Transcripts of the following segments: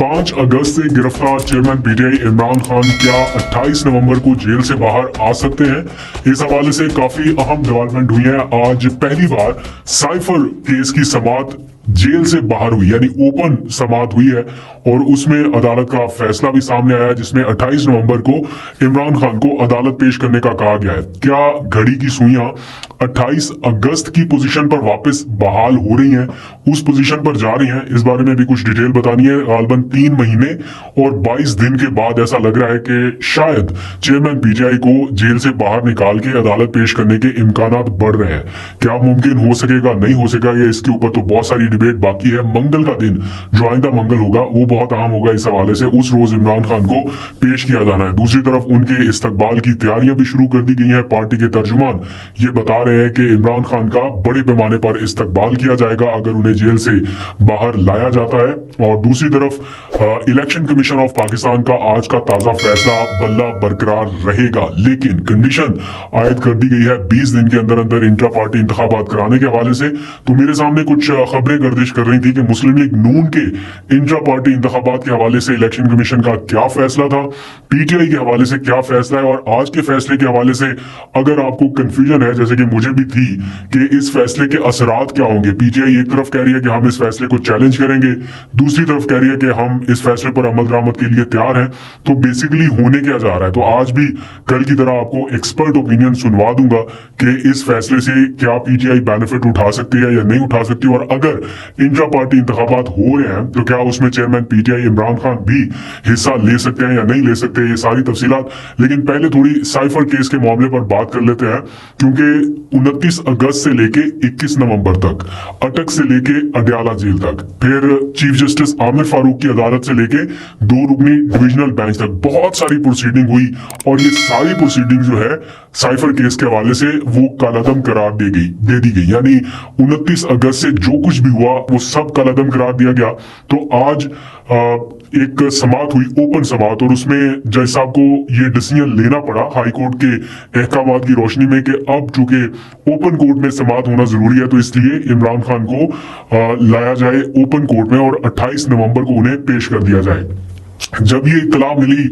5 अगस्त से गिरफ्तार chairman PTI Imran Khan क्या 28 नवंबर को जेल से बाहर आ सकते हैं? इस हवाले से काफी अहम डेवलपमेंट हुई है। आज पहली बार साइफर केस की समाअत जेल से बाहर हुई, यानी ओपन समाअत हुई है और उसमें अदालत का फैसला भी सामने आया जिसमें 28 नवंबर को इमरान खान को अदालत पेश करने का कहा गया है। क्या घड़ी की सुइयां 28 अगस्त की पोजीशन पर वापस बहाल हो रही हैं, उस पोजीशन पर जा रही हैं? इस बारे में भी कुछ डिटेल बतानी है। गालबन 3 महीने और 22 दिन के बाद ऐसा लग रहा है कि शायद चेयरमैन पीटीआई को जेल से बाहर निकाल के अदालत पेश करने के इम्कानात बढ़ रहे हैं। क्या मुमकिन हो सकेगा, नहीं हो सकेगा, ये इसके ऊपर तो बहुत सारी डिबेट बाकी है। मंगल का दिन जो आइंदा मंगल होगा वो बहुत अहम होगा इस हवाले से। उस रोज इमरान खान को पेश किया जाना है। दूसरी तरफ उनके इस्तकबाल की तैयारियां भी शुरू कर दी गई हैं। पार्टी के तर्जुमान ये बता रहे हैं कि इमरान खान का बड़े पैमाने पर इस्तकबाल किया जाएगा अगर उन्हें जेल से बाहर लाया जाता है। और दूसरी तरफ इलेक्शन कमीशन ऑफ पाकिस्तान का आज का ताजा फैसला बल्ला बरकरार रहेगा, लेकिन कंडीशन आयद कर दी गई है 20 दिन के अंदर अंदर इंट्रा पार्टी इंतखाबात कराने के हवाले से। तो मेरे सामने कुछ खबरें गर्दिश कर रही थी कि मुस्लिम लीग नून के इंट्रा पार्टी इंतखाबात के हवाले से इलेक्शन कमीशन का क्या फैसला था, पीटीआई के हवाले से क्या फैसला है, और आज के फैसले के हवाले से अगर आपको कंफ्यूजन है, जैसे कि मुझे भी थी, कि इस फैसले के असरात क्या होंगे। पीटीआई एक तरफ कह रही है कि हम इस फैसले को चैलेंज करेंगे, दूसरी तरफ कह रही है कि हम इस फैसले पर अमल दरामद के लिए तैयार हैं। तो बेसिकली होने क्या जा रहा है? तो आज भी कल की तरह आपको एक्सपर्ट ओपिनियन सुनवा दूंगा कि इस फैसले से क्या पीटीआई बेनिफिट उठा सकती है या नहीं उठा सकती, और अगर इंट्रा पार्टी इंतखाबात हो रहे हैं तो क्या उसमें चेयरमैन पीटीआई इमरान खान भी हिस्सा ले सकते हैं या नहीं ले सकते, ये सारी तफसीलात। लेकिन पहले थोड़ी साइफर केस के मामले पर बात कर लेते हैं, क्योंकि 29 अगस्त से लेके 21 नवंबर तक, अटक से लेके अडयाला जेल तक, फिर चीफ जस्टिस आमिर फारूक की अदालत से लेके 2 रुकनी डिविजनल बेंच तक बहुत सारी प्रोसीडिंग हुई, और ये सारी प्रोसीडिंग जो है साइफर केस के हवाले से वो कालादम करार दे दी गई। यानी 29 अगस्त से जो कुछ भी हुआ वो सब कालादम करार दिया गया। तो आज एक समाअत हुई, ओपन समाअत, और उसमें जज साहब को ये डिसीजन लेना पड़ा हाई कोर्ट के अहकामात की रोशनी में कि अब चूंकि ओपन कोर्ट में समाअत होना जरूरी है तो इसलिए इमरान खान को लाया जाए ओपन कोर्ट में और 28 नवंबर को उन्हें पेश कर दिया जाए। जब ये इत्तला मिली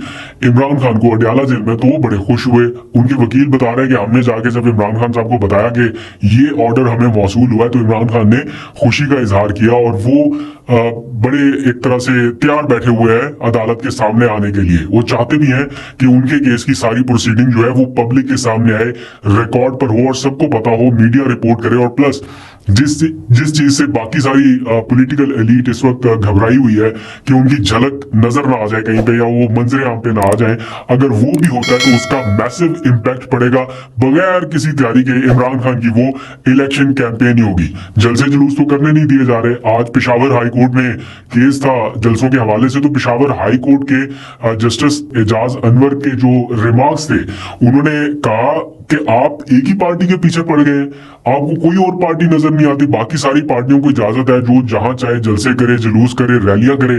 इमरान खान को अडयाला जेल में तो वो बड़े खुश हुए। उनके वकील बता रहे हैं कि हमने जाके जब इमरान खान साहब को बताया कि ये ऑर्डर हमें मौसूल हुआ है तो इमरान खान ने खुशी का इजहार किया और वो बड़े एक तरह से तैयार बैठे हुए हैं अदालत के सामने आने के लिए। वो चाहते भी हैं कि उनके केस की सारी प्रोसीडिंग जो है वो पब्लिक के सामने आए, रिकॉर्ड पर हो और सबको पता हो, मीडिया रिपोर्ट करे। और प्लस जिस चीज से बाकी सारी पॉलिटिकल एलीट इस वक्त घबराई हुई है कि उनकी झलक नजर ना आ जाए कहीं पे या वो मंजरे आम पे ना आ जाए, अगर वो भी होता है तो उसका मैसिव इम्पैक्ट पड़ेगा। बगैर किसी तैयारी के इमरान खान की वो इलेक्शन कैंपेन ही होगी। जलसे जुलूस तो करने नहीं दिए जा रहे। आज पेशावर हाई कोर्ट में केस था जलसों के हवाले से, तो पेशावर हाई कोर्ट के जस्टिस एजाज अनवर के जो रिमार्क्स थे, उन्होंने कहा कि आप एक ही पार्टी के पीछे पड़ गए, आपको कोई और पार्टी नजर नहीं आती। बाकी सारी पार्टियों को इजाजत है जो जहां चाहे जलसे करे, जुलूस करे, रैलियां करे।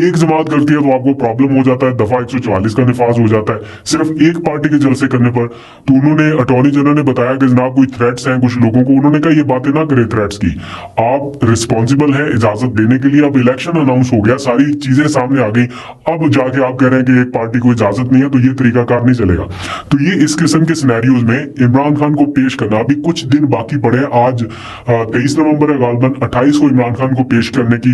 एक जमात करती है तो आपको प्रॉब्लम हो जाता है, दफा 144 का निफाज हो जाता है सिर्फ एक पार्टी के जलसे करने पर। तो उन्होंने अटॉर्नी जनरल ने बताया कि जनाब कोई थ्रेट्स हैं कुछ लोगों को। उन्होंने कहा ये बातें ना करें थ्रेट्स की, आप रिस्पॉन्सिबल है इजाजत देने के लिए। अब इलेक्शन अनाउंस हो गया, सारी चीजें सामने आ गई, अब जाके आप कह रहे हैं कि एक पार्टी को इजाजत नहीं है, तो ये तरीकाकार नहीं चलेगा। तो ये इस किस्म के सिनेरियोज में इमरान खान को पेश करना, अभी कुछ दिन बाकी पड़े हैं। आज 23 नवंबर है, गालबन 28 को इमरान खान को पेश करने की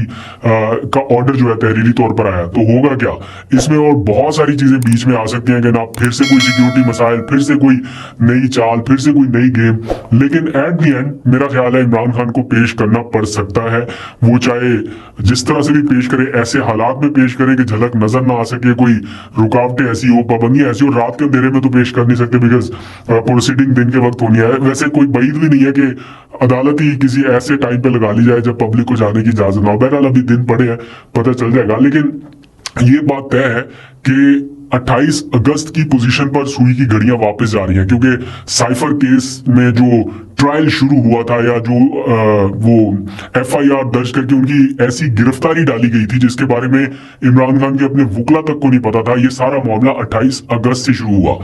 का ऑर्डर जो है तहरीरी तौर पर आया। तो होगा क्या इसमें, और बहुत सारी चीजें बीच में आ सकती हैं कि ना फिर से कोई सिक्योरिटी मसाइल, फिर से कोई नई चाल, फिर से कोई नई गेम। लेकिन एट द एंड मेरा ख्याल है इमरान खान को पेश करना पड़ सकता है। वो चाहे जिस तरह से भी पेश करे, ऐसे हालात में पेश करे कि झलक नजर ना आ सके, कोई रुकावटें ऐसी हो, पाबंदियां ऐसी हो। रात के अंधेरे में तो पेश कर नहीं सकते बिकॉज प्रोसीडिंग दिन के वक्त होनी है। वैसे कोई बैद भी नहीं है कि अदालत ही किसी ऐसे टाइम पे लगा ली जाए जब पब्लिक को जाने की इजाजत ना हो। बहरहाल अभी दिन पड़े हैं, पता चल जाएगा। लेकिन ये बात तय है कि 28 अगस्त की पोजीशन पर सुई की घड़ियां वापस जा रही हैं, क्योंकि साइफर केस में जो ट्रायल शुरू हुआ था या जो वो एफआईआर दर्ज करके उनकी ऐसी गिरफ्तारी डाली गई थी जिसके बारे में इमरान खान के अपने वकला तक को नहीं पता था, ये सारा मामला 28 अगस्त से शुरू हुआ।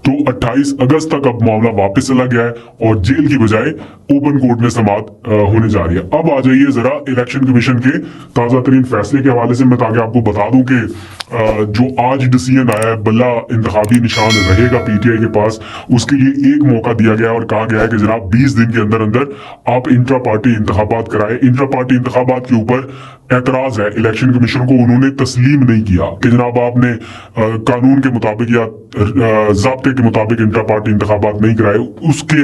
तो 28 अगस्त तक अब मामला वापस चला गया है और जेल की बजाय ओपन कोर्ट में समाअत होने जा रही है। अब आ जाइए जरा इलेक्शन कमीशन के ताजा तरीन फैसले के हवाले से। मैं ताकि आपको बता दूं कि जो आज डिसीजन आया है, बल्ला इंतखाबी निशान रहेगा पीटीआई के पास, उसके लिए एक मौका दिया गया और कहा गया है कि जनाब 20 दिन के अंदर अंदर आप इंट्रा पार्टी इंतखाबात कराए। इंट्रा पार्टी इंतखाबात के ऊपर एतराज है इलेक्शन कमीशन को, उन्होंने तस्लीम नहीं किया कि जनाब आपने कानून के मुताबिक या ज़ाब्ते के मुताबिक इंट्रा पार्टी इंतखाबात नहीं कराए। उसके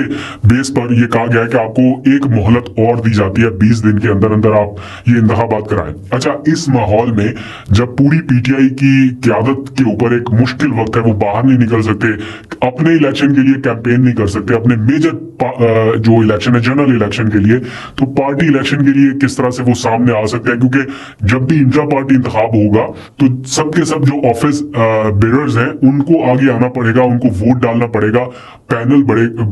बेस पर यह कहा गया है कि आपको एक मोहलत और दी जाती है, 20 दिन के अंदर अंदर आप ये इंतखाबात कराएं। अच्छा, इस माहौल में जब पूरी पीटीआई की क्यादत के ऊपर एक मुश्किल वक्त है, वो बाहर नहीं निकल सकते, अपने इलेक्शन के लिए कैंपेन नहीं कर सकते, अपने मेजर जो इलेक्शन है जनरल इलेक्शन के लिए, तो पार्टी इलेक्शन के लिए किस तरह से वो सामने आ सकते हैं, क्योंकि जब भी इंट्रा पार्टी इंतखाब होगा तो सबके सब जो ऑफिस बिडर्स हैं उनको आगे आना पड़ेगा, उनको वोट डालना पड़ेगा, पैनल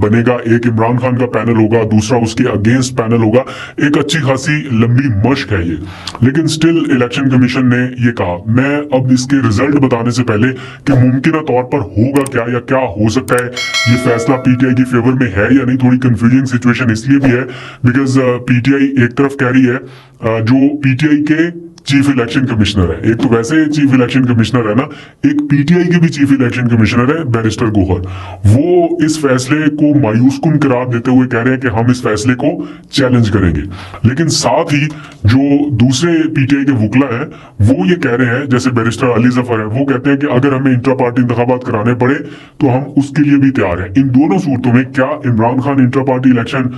बनेगा, एक इमरान खान का पैनल होगा, दूसरा उसके अगेंस्ट पैनल होगा। एक अच्छी खासी लंबी मश्क है ये, लेकिन स्टिल इलेक्शन कमीशन ने ये कहा। मैं अब इसके रिजल्ट बताने से पहले कि मुमकिन तौर पर होगा क्या या क्या हो सकता है, ये फैसला पीटीआई की फेवर में है या नहीं, थोड़ी कंफ्यूजिंग सिचुएशन इसलिए भी है बिकॉज पीटीआई एक तरफ कह रही है, जो पीटीआई के चीफ इलेक्शन कमिश्नर है, एक तो वैसे चीफ इलेक्शन कमिश्नर है ना, एक पीटीआई के भी चीफ इलेक्शन कमिश्नर है बैरिस्टर गोहर, वो इस फैसले को मायूसकुन करार देते हुए कह रहे हैं कि हम इस फैसले को चैलेंज करेंगे। लेकिन साथ ही जो दूसरे पीटीआई के वकला हैं वो ये कह रहे हैं, जैसे बैरिस्टर अली जफर है, वो कहते हैं कि अगर हमें इंट्रा पार्टी इंतखाबात कराने पड़े तो हम उसके लिए भी तैयार हैं। इन दोनों सूरतों में क्या Imran Khan intra party election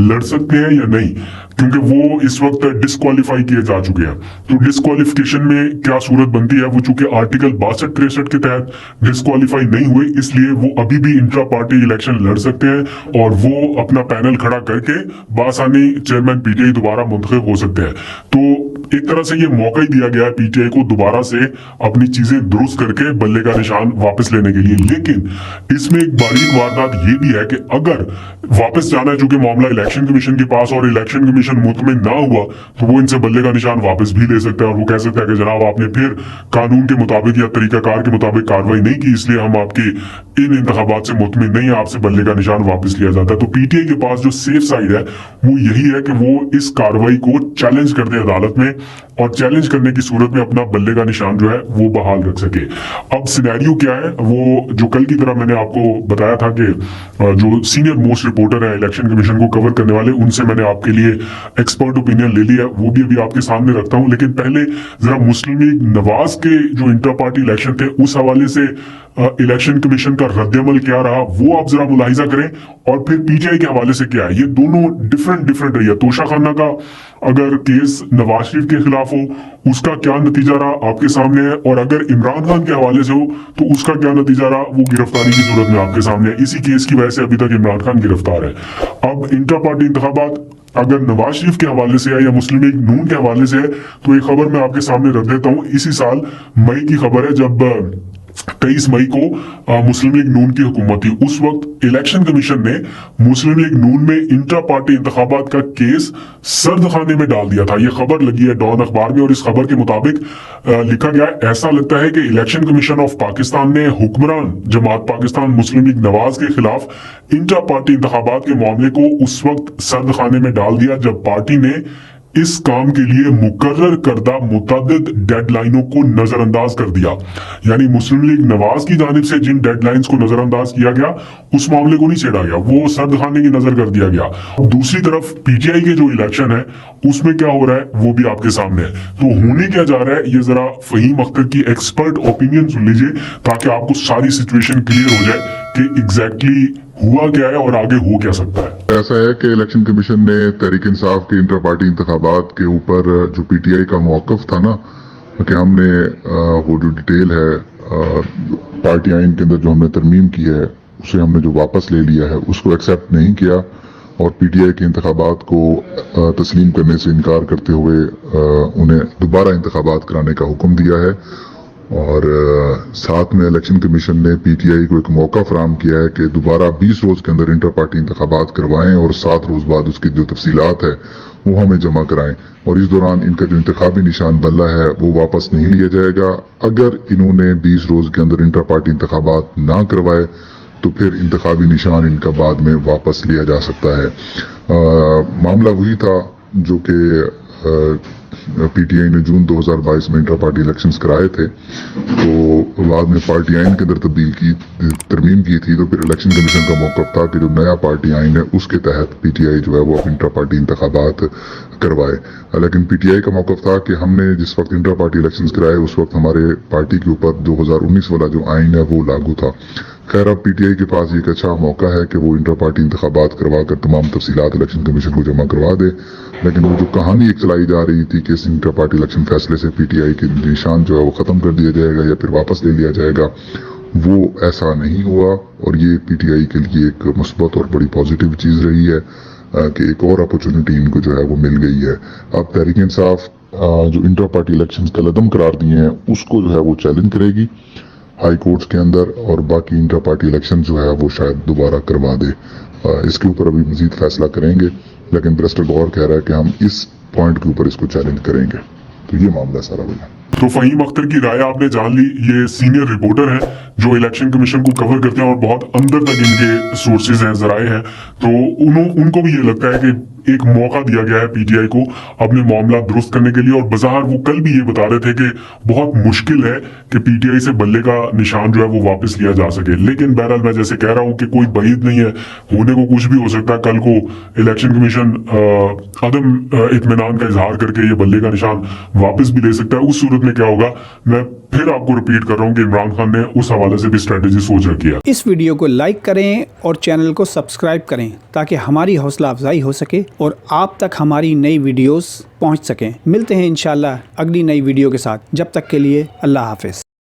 लड़ सकते हैं या नहीं, क्योंकि वो इस वक्त डिस्क्वालीफाई किए जा चुके हैं। तो डिस्क्वालिफिकेशन में क्या सूरत बनती है, वो चूंकि आर्टिकल 62-63 के तहत डिस्क्वालीफाई नहीं हुए, इसलिए वो अभी भी इंट्रा पार्टी इलेक्शन लड़ सकते हैं और वो अपना पैनल खड़ा करके बासानी चेयरमैन पीटीआई दोबारा मुंतखब हो सकते हैं। तो एक तरह से ये मौका ही दिया गया है पीटीआई को दोबारा से अपनी चीजें दुरुस्त करके बल्ले का निशान वापस लेने के लिए। लेकिन इसमें एक बारीक वारदात ये भी है कि अगर वापस जाना है चूंकि मामला इलेक्शन कमीशन के पास और इलेक्शन कमीशन मुतमिन ना हुआ, तो वो इनसे बल्ले का निशान वापस भी ले सकता है और वो कह सकता है कि जनाब आपने फिर कानून के मुताबिक या तरीकाकार के मुताबिक कार्रवाई नहीं की, इसलिए हम आपकी इन इंतखाबात से मुतमिन नहीं है, आपसे बल्ले का निशान वापस लिया जाता है। तो पीटीआई के पास जो सेफ साइड है वो यही है कि वो इस कार्रवाई को चैलेंज कर दे अदालत में और चैलेंज करने की सूरत में अपना बल्ले का निशान जो है वो बहाल रख सके। अब सिनेरियो क्या है, वो जो कल की तरह मैंने आपको बताया था कि जो सीनियर मोस्ट रिपोर्टर है इलेक्शन कमीशन को कवर करने वाले, उनसे मैंने आपके लिए एक्सपर्ट ओपिनियन ले लिया, वो भी अभी आपके सामने रखता हूं। लेकिन पहले जरा मुस्लिम लीग नवाज के जो इंटर पार्टी इलेक्शन थे उस हवाले से इलेक्शन कमीशन का रद्दअमल क्या रहा वो आप जरा मुलाहिजा करें, और फिर पीटीआई के हवाले से क्या है। ये दोनों डिफरेंट रही है। तोशा खाना का अगर केस नवाज शरीफ के खिलाफ हो उसका क्या नतीजा रहा आपके सामने है, और अगर इमरान खान के हवाले से हो तो उसका क्या नतीजा रहा, वो गिरफ्तारी की सूरत में आपके सामने है। इसी केस की वजह से अभी तक इमरान खान गिरफ्तार है। अब इंटर पार्टी इंतखाबात अगर नवाज शरीफ के हवाले से है या मुस्लिम लीग नून के हवाले से है, तो एक खबर मैं आपके सामने रख देता हूं। इसी साल मई की खबर है, जब 23 मई को मुस्लिम लीग नून की हुकूमत थी, उस वक्त इलेक्शन कमीशन ने मुस्लिम लीग नून में इंट्रा पार्टी इंतखाबात का केस सर्द खाने में डाल दिया था। यह खबर लगी है डॉन अखबार में और इस खबर के मुताबिक लिखा गया है, ऐसा लगता है कि इलेक्शन कमीशन ऑफ पाकिस्तान ने हुक्मरान जमात पाकिस्तान मुस्लिम लीग नवाज के खिलाफ इंट्रा पार्टी इंतखाबात के मामले को उस वक्त सर्द खाने में डाल दिया जब पार्टी ने इस काम के लिए मुकर्रर करदा मुतअद्दिद डेडलाइनों को नजरअंदाज कर दिया। यानी मुस्लिम लीग नवाज की जानिब से जिन डेडलाइंस को नजरअंदाज किया गया उस मामले को नहीं छेड़ा गया, वो सर्द खाने की नजर कर दिया गया। दूसरी तरफ पीटीआई के जो इलेक्शन है उसमें क्या हो रहा है वो भी आपके सामने है। तो होने क्या जा रहा है ये जरा फहीम अख्तर की एक्सपर्ट ओपिनियन सुन लीजिए ताकि आपको सारी सिचुएशन क्लियर हो जाए कि एग्जैक्टली हुआ क्या है और आगे हो क्या सकता है। ऐसा है कि इलेक्शन कमीशन ने तहरीक इंसाफ के इंटर पार्टी इंतखाबात के ऊपर जो पीटीआई का मौकफ था ना कि हमने वो जो डिटेल है पार्टी आइन के अंदर जो हमने तरमीम की है उसे हमने जो वापस ले लिया है उसको एक्सेप्ट नहीं किया और पीटीआई के इंतखाबात को तस्लीम करने से इनकार करते हुए उन्हें दोबारा इंतखाबात कराने का हुक्म दिया है। और साथ में इलेक्शन कमीशन ने पीटीआई को एक मौका फराहम किया है कि दोबारा 20 रोज के अंदर इंटर पार्टी इंतखाबात करवाएं और 7 रोज बाद उसकी जो तफसीलात है वो हमें जमा कराएं, और इस दौरान इनका जो इंतखाबी निशान बल्ला है वो वापस नहीं लिया जाएगा। अगर इन्होंने 20 रोज के अंदर इंटर पार्टी इंतखाबात ना करवाए तो फिर इंतखाबी निशान इनका बाद में वापस लिया जा सकता है। मामला वही था जो कि पीटीआई ने जून 2022 में इंटर पार्टी इलेक्शंस कराए थे, तो बाद में पार्टी आइन के अंदर तरमीम की थी, तो फिर इलेक्शन कमीशन का मौक़िफ़ था कि जो नया पार्टी आइन है उसके तहत पीटीआई जो है वो अब इंटर पार्टी इंतखाबात करवाए। लेकिन पीटीआई का मौक़िफ़ था कि हमने जिस वक्त इंटर पार्टी इलेक्शंस कराए उस वक्त हमारे पार्टी के ऊपर 2019 वाला जो आइन है वो लागू था। खैर अब पीटीआई के पास एक अच्छा मौका है कि वो इंटर पार्टी इंतखाबात करवा कर तमाम तफसीलात इलेक्शन कमीशन को जमा करवा दे, लेकिन वो जो कहानी एक चलाई जा रही थी कि इस इंटर पार्टी इलेक्शन फैसले से पीटीआई के निशान जो है वो ख़त्म कर दिया जाएगा या फिर वापस ले लिया जाएगा, वो ऐसा नहीं हुआ। और ये पीटीआई के लिए एक मुस्बत और बड़ी पॉजिटिव चीज़ रही है कि एक और अपॉर्चुनिटी इनको जो है वो मिल गई है। अब तहरीक इंसाफ जो इंटर पार्टी इलेक्शन कलअदम करार दिए हैं उसको जो है वो चैलेंज करेगी हाई कोर्ट्स के अंदर, और बाकी इंटर पार्टी इलेक्शन जो है वो शायद दोबारा करवा दे। इसके ऊपर अभी मजीद फैसला करेंगे, लेकिन बैरिस्टर गौहर कह रहा है कि हम इस पॉइंट के ऊपर इसको चैलेंज करेंगे। तो ये मामला सारा बना। तो फहीम अख्तर की राय आपने जान ली। ये सीनियर रिपोर्टर हैं जो इलेक्शन कमीशन को कवर करते हैं और बहुत अंदर तक इनके सोर्सेज हैं, जराए हैं, तो उनको भी ये लगता है कि एक मौका दिया गया है पीटीआई को अपने मामला दुरुस्त करने के लिए। और बाजार वो कल भी ये बता रहे थे कि बहुत मुश्किल है कि पीटीआई से बल्ले का निशान जो है वो वापस लिया जा सके। लेकिन बहरहाल मैं जैसे कह रहा हूँ कि कोई बईद नहीं है, होने को कुछ भी हो सकता है। कल को इलेक्शन कमीशन अदम इत्मीनान का इजहार करके ये बल्ले का निशान वापस भी ले सकता है। उस सूरत में क्या होगा, मैं फिर आपको रिपीट कर रहा हूँ कि इमरान खान ने उस हवाले से भी स्ट्रेटेजी सोच रखी है। इस वीडियो को लाइक करें और चैनल को सब्सक्राइब करें ताकि हमारी हौसला अफजाई हो सके और आप तक हमारी नई वीडियोस पहुंच सकें। मिलते हैं इंशाल्लाह अगली नई वीडियो के साथ। जब तक के लिए अल्लाह हाफिज़।